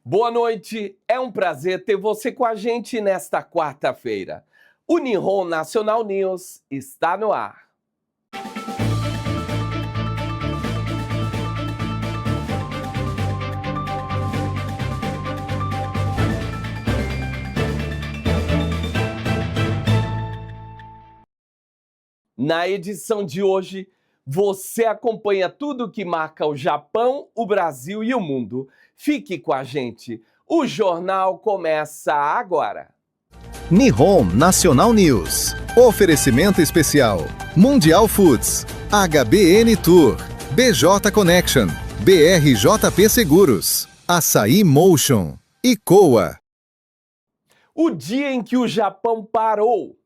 Boa noite, é um prazer ter você com a gente nesta quarta-feira. O Nihon National News está no ar. Na edição de hoje, você acompanha tudo que marca o Japão, o Brasil e o mundo. Fique com a gente. O jornal começa agora. Nihon National News. Oferecimento especial: Mundial Foods, HBN Tour, BJ Connection, BRJP Seguros, Açaí Motion e Coa. O dia em que o Japão parou.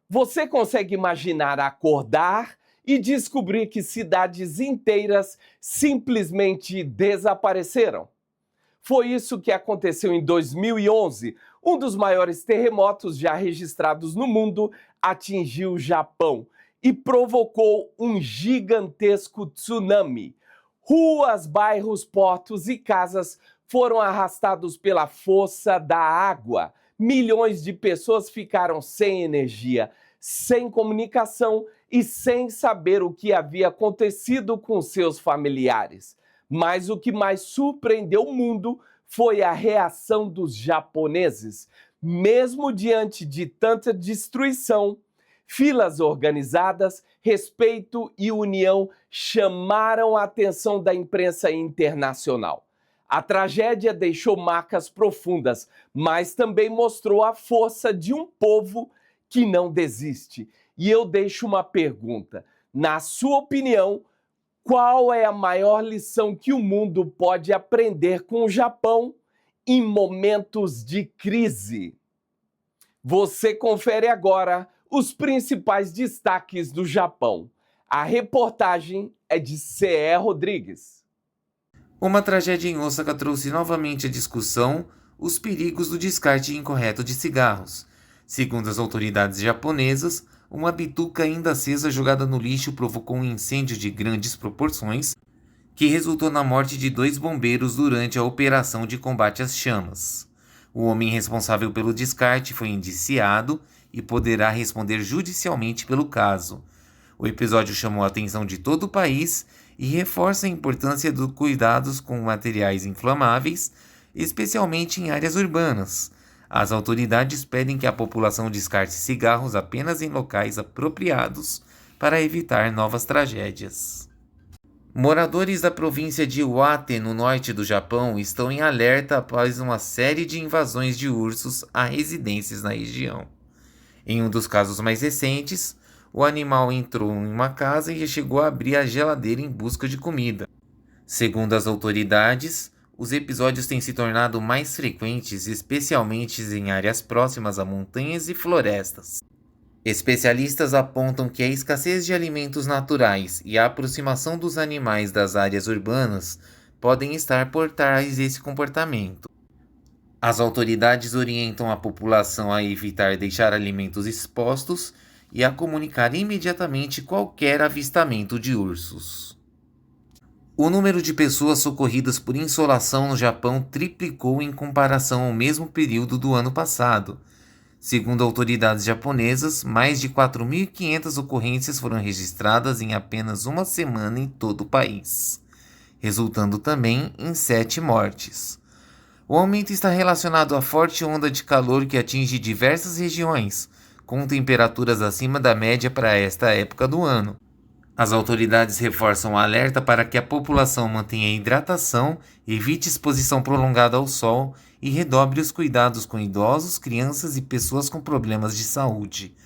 Você consegue imaginar acordar e descobrir que cidades inteiras simplesmente desapareceram? Foi isso que aconteceu em 2011. Um dos maiores terremotos já registrados no mundo atingiu o Japão e provocou um gigantesco tsunami. Ruas, bairros, portos e casas foram arrastados pela força da água. Milhões de pessoas ficaram sem energia, sem comunicação e sem saber o que havia acontecido com seus familiares. Mas o que mais surpreendeu o mundo foi a reação dos japoneses. Mesmo diante de tanta destruição, filas organizadas, respeito e união chamaram a atenção da imprensa internacional. A tragédia deixou marcas profundas, mas também mostrou a força de um povo que não desiste. E eu deixo uma pergunta: na sua opinião, qual é a maior lição que o mundo pode aprender com o Japão em momentos de crise? Você confere agora os principais destaques do Japão. A reportagem é de C.E. Rodrigues. Uma tragédia em Osaka trouxe novamente à discussão os perigos do descarte incorreto de cigarros. Segundo as autoridades japonesas, uma bituca ainda acesa jogada no lixo provocou um incêndio de grandes proporções que resultou na morte de 2 bombeiros durante a operação de combate às chamas. O homem responsável pelo descarte foi indiciado e poderá responder judicialmente pelo caso. O episódio chamou a atenção de todo o país e reforça a importância dos cuidados com materiais inflamáveis, especialmente em áreas urbanas. As autoridades pedem que a população descarte cigarros apenas em locais apropriados para evitar novas tragédias. Moradores da província de Iwate, no norte do Japão, estão em alerta após uma série de invasões de ursos a residências na região. Em um dos casos mais recentes, o animal entrou em uma casa e chegou a abrir a geladeira em busca de comida. Segundo as autoridades, os episódios têm se tornado mais frequentes, especialmente em áreas próximas a montanhas e florestas. Especialistas apontam que a escassez de alimentos naturais e a aproximação dos animais das áreas urbanas podem estar por trás desse comportamento. As autoridades orientam a população a evitar deixar alimentos expostos e a comunicar imediatamente qualquer avistamento de ursos. O número de pessoas socorridas por insolação no Japão triplicou em comparação ao mesmo período do ano passado. Segundo autoridades japonesas, mais de 4.500 ocorrências foram registradas em apenas uma semana em todo o país, resultando também em 7 mortes. O aumento está relacionado à forte onda de calor que atinge diversas regiões, com temperaturas acima da média para esta época do ano. As autoridades reforçam o alerta para que a população mantenha a hidratação, evite exposição prolongada ao sol e redobre os cuidados com idosos, crianças e pessoas com problemas de saúde.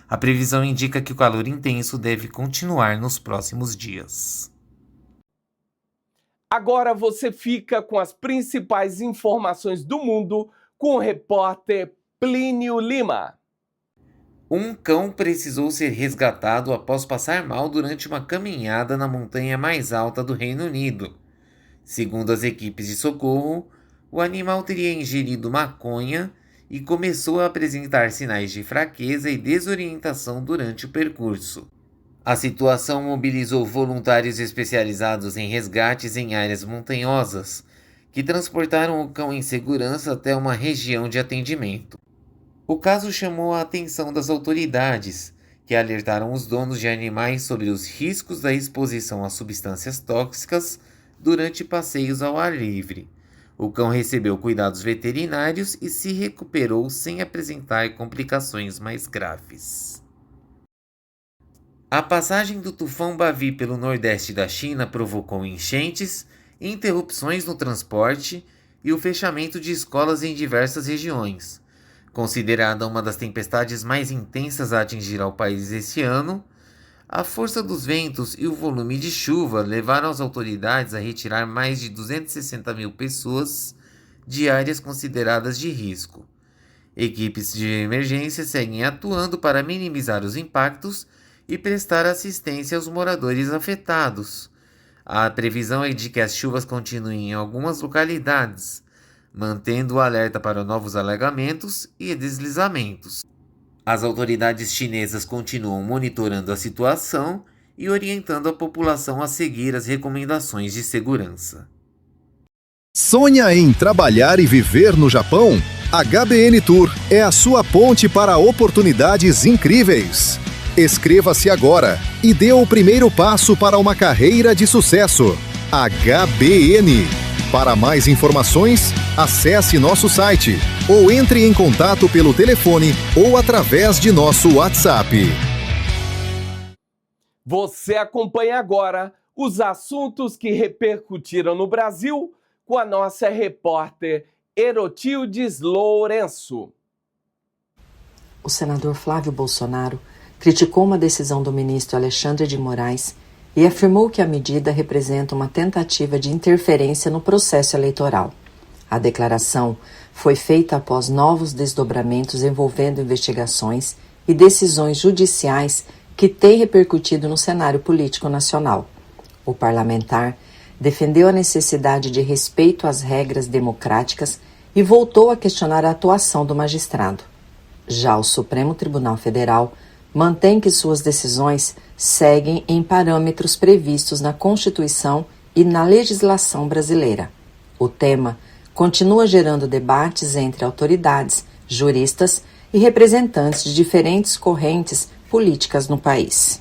A previsão indica que o calor intenso deve continuar nos próximos dias. Agora você fica com as principais informações do mundo com o repórter Plínio Lima. Um cão precisou ser resgatado após passar mal durante uma caminhada na montanha mais alta do Reino Unido. Segundo as equipes de socorro, o animal teria ingerido maconha e começou a apresentar sinais de fraqueza e desorientação durante o percurso. A situação mobilizou voluntários especializados em resgates em áreas montanhosas, que transportaram o cão em segurança até uma região de atendimento. O caso chamou a atenção das autoridades, que alertaram os donos de animais sobre os riscos da exposição a substâncias tóxicas durante passeios ao ar livre. O cão recebeu cuidados veterinários e se recuperou sem apresentar complicações mais graves. A passagem do tufão Bavi pelo nordeste da China provocou enchentes, interrupções no transporte e o fechamento de escolas em diversas regiões. Considerada uma das tempestades mais intensas a atingir ao país esse ano, a força dos ventos e o volume de chuva levaram as autoridades a retirar mais de 260 mil pessoas de áreas consideradas de risco. Equipes de emergência seguem atuando para minimizar os impactos e prestar assistência aos moradores afetados. A previsão é de que as chuvas continuem em algumas localidades, mantendo o alerta para novos alagamentos e deslizamentos. As autoridades chinesas continuam monitorando a situação e orientando a população a seguir as recomendações de segurança. Sonha em trabalhar e viver no Japão? A HBN Tour é a sua ponte para oportunidades incríveis. Inscreva-se agora e dê o primeiro passo para uma carreira de sucesso. HBN. Para mais informações, acesse nosso site ou entre em contato pelo telefone ou através de nosso WhatsApp. Você acompanha agora os assuntos que repercutiram no Brasil com a nossa repórter Herotildes Lourenço. O senador Flávio Bolsonaro criticou uma decisão do ministro Alexandre de Moraes e afirmou que a medida representa uma tentativa de interferência no processo eleitoral. A declaração foi feita após novos desdobramentos envolvendo investigações e decisões judiciais que têm repercutido no cenário político nacional. O parlamentar defendeu a necessidade de respeito às regras democráticas e voltou a questionar a atuação do magistrado. Já o Supremo Tribunal Federal mantém que suas decisões seguem em parâmetros previstos na Constituição e na legislação brasileira. O tema continua gerando debates entre autoridades, juristas e representantes de diferentes correntes políticas no país.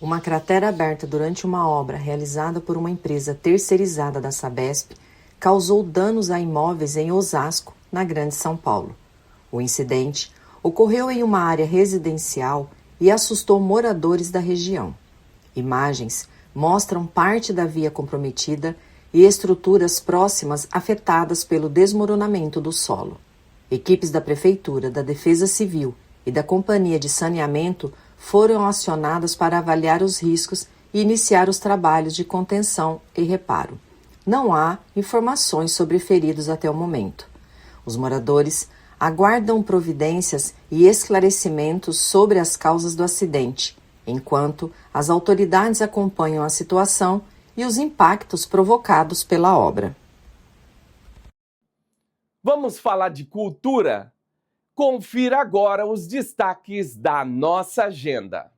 Uma cratera aberta durante uma obra realizada por uma empresa terceirizada da Sabesp causou danos a imóveis em Osasco, na Grande São Paulo. O incidente ocorreu em uma área residencial e assustou moradores da região. Imagens mostram parte da via comprometida e estruturas próximas afetadas pelo desmoronamento do solo. Equipes da Prefeitura, da Defesa Civil e da Companhia de Saneamento foram acionadas para avaliar os riscos e iniciar os trabalhos de contenção e reparo. Não há informações sobre feridos até o momento. Os moradores aguardam providências e esclarecimentos sobre as causas do acidente, enquanto as autoridades acompanham a situação e os impactos provocados pela obra. Vamos falar de cultura? Confira agora os destaques da nossa agenda.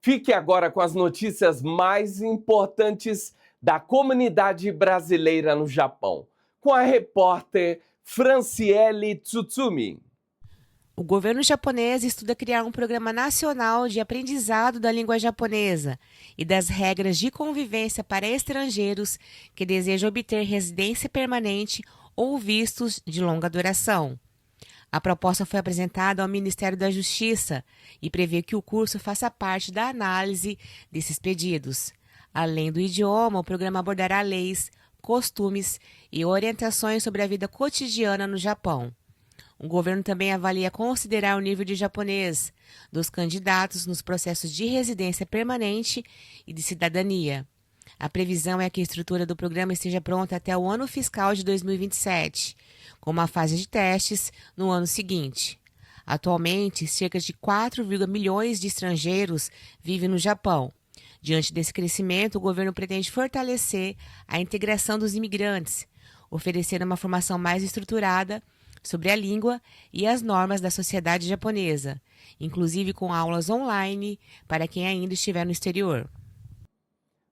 Fique agora com as notícias mais importantes da comunidade brasileira no Japão, com a repórter Franciele Tsutsumi. O governo japonês estuda criar um programa nacional de aprendizado da língua japonesa e das regras de convivência para estrangeiros que desejam obter residência permanente ou vistos de longa duração. A proposta foi apresentada ao Ministério da Justiça e prevê que o curso faça parte da análise desses pedidos. Além do idioma, o programa abordará leis, costumes e orientações sobre a vida cotidiana no Japão. O governo também avalia considerar o nível de japonês dos candidatos nos processos de residência permanente e de cidadania. A previsão é que a estrutura do programa esteja pronta até o ano fiscal de 2027, com uma fase de testes no ano seguinte. Atualmente, cerca de 4,1 milhões de estrangeiros vivem no Japão. Diante desse crescimento, o governo pretende fortalecer a integração dos imigrantes, oferecendo uma formação mais estruturada sobre a língua e as normas da sociedade japonesa, inclusive com aulas online para quem ainda estiver no exterior.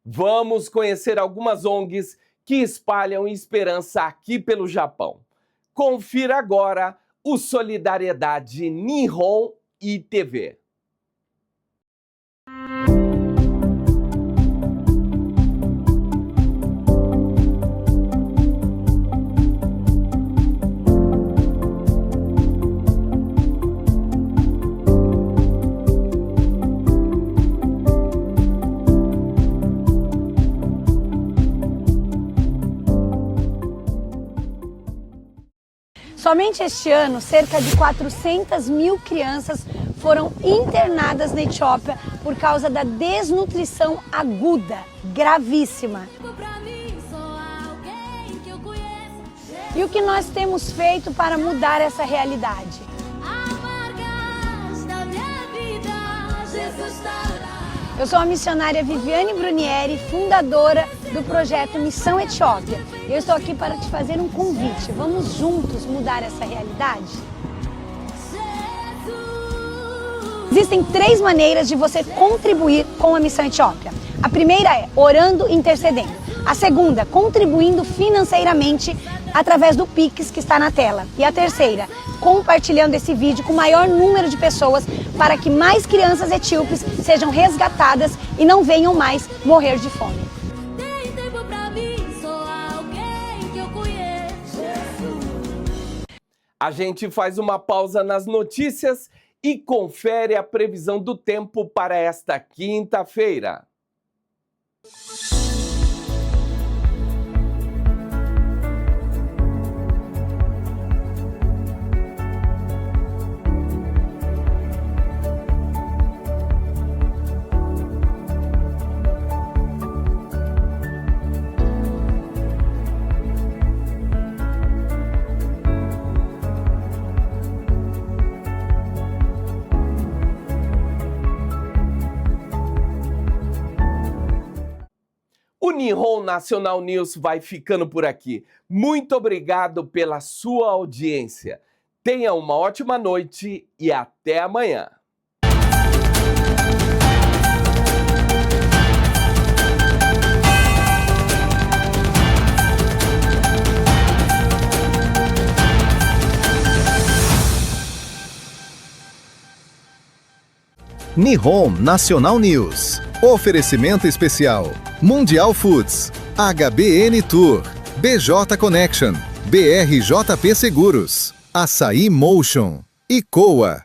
Vamos conhecer algumas ONGs que espalham esperança aqui pelo Japão. Confira agora o Solidariedade Nihon ITV. Somente este ano, cerca de 400 mil crianças foram internadas na Etiópia por causa da desnutrição aguda, gravíssima. E o que nós temos feito para mudar essa realidade? Eu sou a missionária Viviane Brunieri, fundadora do projeto Missão Etiópia. Eu estou aqui para te fazer um convite. Vamos juntos mudar essa realidade? Existem 3 maneiras de você contribuir com a Missão Etiópia. A primeira é orando e intercedendo. A segunda, contribuindo financeiramente através do Pix que está na tela. E a terceira, compartilhando esse vídeo com o maior número de pessoas para que mais crianças etíopes sejam resgatadas e não venham mais morrer de fome. A gente faz uma pausa nas notícias e confere a previsão do tempo para esta quinta-feira. O Nihon National News vai ficando por aqui. Muito obrigado pela sua audiência. Tenha uma ótima noite e até amanhã. Nihon National News. Oferecimento especial: Mundial Foods, HBN Tour, BJ Connection, BRJP Seguros, Açaí Motion e Coa.